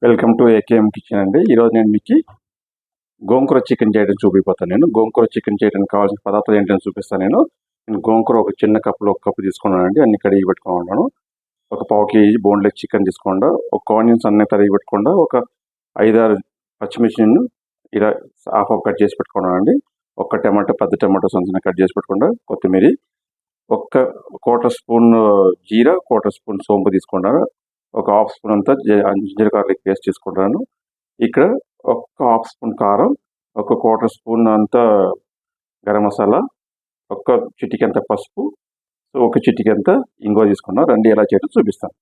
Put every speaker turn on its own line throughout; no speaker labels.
Welcome to AKM kitchen అండి. ఈరోజు నేను మీకు గోంగూర చికెన్ చేయడం చూపిపోతాను. గోంగూర చికెన్ చేయడానికి కావాల్సిన పదార్థాలు ఏంటని చూపిస్తాను. నేను గోంగూర ఒక చిన్న కప్పులో ఒక కప్పు తీసుకున్నానండి. అన్ని కడిగి పెట్టుకున్నాను. ఒక పావు కేజీ బోన్లెస్ చికెన్ తీసుకోండి. ఒక ఆనియన్స్ అన్ని తరిగి పెట్టుకోండి. ఒక 5-6 పచ్చిమిర్చిని ఇలా హాఫ్ కట్ చేసి పెట్టుకున్నానండి. ఒక టమాటో, పెద్ద టమాటో సొంతంగా కట్ చేసి పెట్టుకోండి. కొత్తిమీర, ఒక 1/4 స్పూన్ జీరా, 1/4 స్పూన్ సోంపు తీసుకున్నాను. ఒక హాఫ్ స్పూన్ అంతా జింజర్ గార్లిక్ పేస్ట్ తీసుకుంటాను. ఇక్కడ ఒక హాఫ్ స్పూన్ కారం, ఒక 1/4 స్పూన్ అంతా గరం మసాలా, ఒక చిటికెంత పసుపు, ఒక చిటికెంత ఇంగువ తీసుకున్నా. రండి ఎలా చేయడం చూపిస్తాను.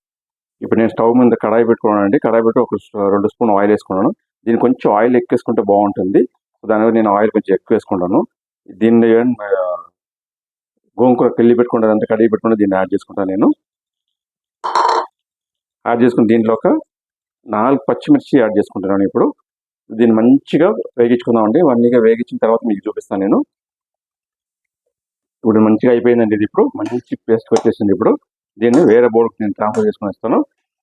ఇప్పుడు నేను స్టవ్ మీద కడాయి పెట్టుకున్నానండి. కడాయి పెట్టి ఒక 2 స్పూన్ ఆయిల్ వేసుకున్నాను. దీన్ని కొంచెం ఆయిల్ ఎక్కువేసుకుంటే బాగుంటుంది. దానివల్ల నేను ఆయిల్ కొంచెం ఎక్కువ వేసుకుంటాను. దీన్ని గోంగూర పెళ్లి పెట్టుకుంటే అంతా కడిగి పెట్టుకుంటే దీన్ని యాడ్ చేసుకుంటాను. నేను యాడ్ చేసుకుని దీంట్లో ఒక 4 పచ్చిమిర్చి యాడ్ చేసుకుంటున్నాను. ఇప్పుడు దీన్ని మంచిగా వేగించుకుందామండి. వన్నీగా వేగించిన తర్వాత మీకు చూపిస్తాను. నేను ఇప్పుడు మంచిగా అయిపోయిందండి. ఇది ఇప్పుడు మంచి పేస్ట్ వచ్చేసింది. ఇప్పుడు దీన్ని వేరే బౌల్కి నేను ట్రాన్స్ఫర్ చేసుకుని ఇస్తాను.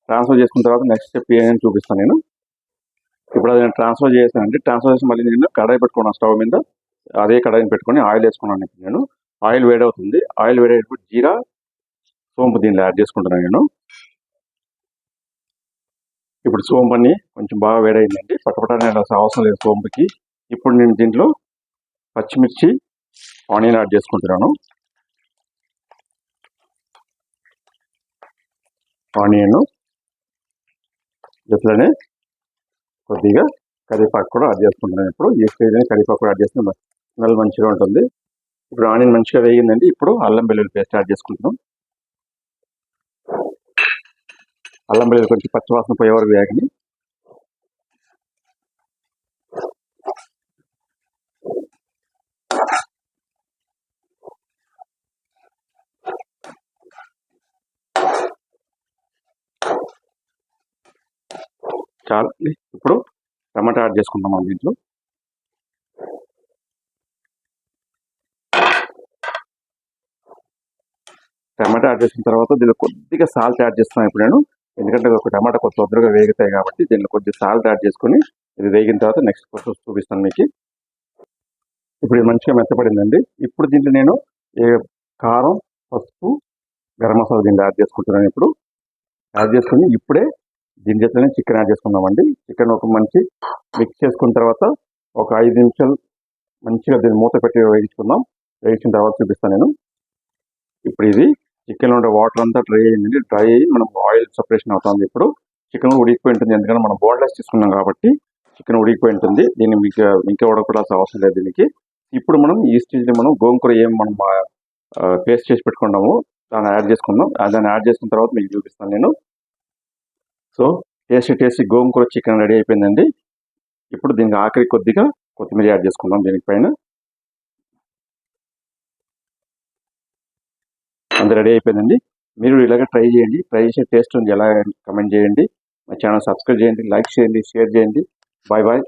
ట్రాన్స్ఫర్ చేసుకున్న తర్వాత నెక్స్ట్ స్టెప్ ఏమని చూపిస్తాను. నేను ఇప్పుడు అది నేను ట్రాన్స్ఫర్ చేశానండి. ట్రాన్స్ఫర్ చేసి మళ్ళీ నేను కడాయి పెట్టుకున్నాను. స్టవ్ మీద అదే కడాయిని పెట్టుకొని ఆయిల్ వేసుకున్నాను. ఇప్పుడు నేను ఆయిల్ వేడవుతుంది. ఆయిల్ వేడేటప్పుడు జీరా, సోంపు దీనిలో యాడ్ చేసుకుంటున్నాను. నేను ఇప్పుడు సోంపుని కొంచెం బాగా వేడైందండి. పట్టపట్టనే అవసరం లేదు సోంపుకి. ఇప్పుడు నేను దీంట్లో పచ్చిమిర్చి, ఆనియన్ యాడ్ చేసుకుంటున్నాను. ఆనియన్ ఇట్లనే కొద్దిగా కరివేపాకు కూడా యాడ్ చేసుకుంటున్నాను. ఇప్పుడు ఈ స్టేజ్ని కరివేపాకు కూడా యాడ్ చేస్తే స్మెల్ మంచిగా ఉంటుంది. ఇప్పుడు ఆనియన్ మంచిగా వేగిందండి. ఇప్పుడు అల్లం వెల్లుల్లి పేస్ట్ యాడ్ చేసుకుంటున్నాం. అల్లం వెల్లుల్లి కొంచెం పచ్చివాసన పోయే వరకు వేగని చాలా. ఇప్పుడు టమాటా యాడ్ చేసుకుంటాం దీంట్లో. టమాటా యాడ్ చేసిన తర్వాత దీనిలో కొద్దిగా సాల్ట్ యాడ్ చేస్తున్నాను ఇప్పుడు నేను. ఎందుకంటే ఒక టమాటా కొంచెం తొందరగా వేగుతాయి కాబట్టి దీనిలో కొద్దిగా సాల్ట్ యాడ్ చేసుకుని ఇది వేగిన తర్వాత నెక్స్ట్ ప్రాసెస్ చూపిస్తాను మీకు. ఇప్పుడు ఇది మంచిగా మెత్తపడిందండి. ఇప్పుడు దీంట్లో నేను కారం, పసుపు, గరం మసాలా దీంట్లో యాడ్ చేసుకుంటున్నాను. ఇప్పుడు యాడ్ చేసుకుని ఇప్పుడే దీని చేతనే చికెన్ యాడ్ చేసుకుందామండి. చికెన్ ఒక మంచి మిక్స్ చేసుకున్న తర్వాత ఒక 5 నిమిషాలు మంచిగా దీన్ని మూత పెట్టి వేయించుకుందాం. వేయించిన తర్వాత చూపిస్తాను నేను. ఇప్పుడు ఇది చికెన్లో ఉండే వాటర్ అంతా డ్రై అయిందండి. డ్రై అయ్యి మనం ఆయిల్ సపరేషన్ అవుతుంది. ఇప్పుడు చికెన్ ఉడికిపోయి ఉంటుంది. ఎందుకంటే మనం బోన్లెస్ తీసుకున్నాం కాబట్టి చికెన్ ఉడికిపోయి ఉంటుంది. దీన్ని ఇంకా ఉడకడాల్సిన అవసరం లేదు దీనికి. ఇప్పుడు మనం ఈ స్టేజ్లో మనం గోంగూర మనం పేస్ట్ చేసి పెట్టుకున్నాము దాన్ని యాడ్ చేసుకుందాం. దాన్ని యాడ్ చేసుకున్న తర్వాత మీకు చూపిస్తాను నేను. సో టేస్టీ గోంగూర చికెన్ రెడీ అయిపోయిందండి. ఇప్పుడు దీనికి ఆఖరి కొద్దిగా కొత్తిమీర యాడ్ చేసుకుందాం దీనిపైన. అంత రెడీ అయిపోయిందండి. మీరు ఇలాగే ట్రై చేయండి. ట్రై చేసే టేస్ట్ ఉంది ఎలా కమెంట్ చేయండి. మా ఛానల్ సబ్స్క్రైబ్ చేయండి, లైక్ చేయండి, షేర్ చేయండి. Bye bye.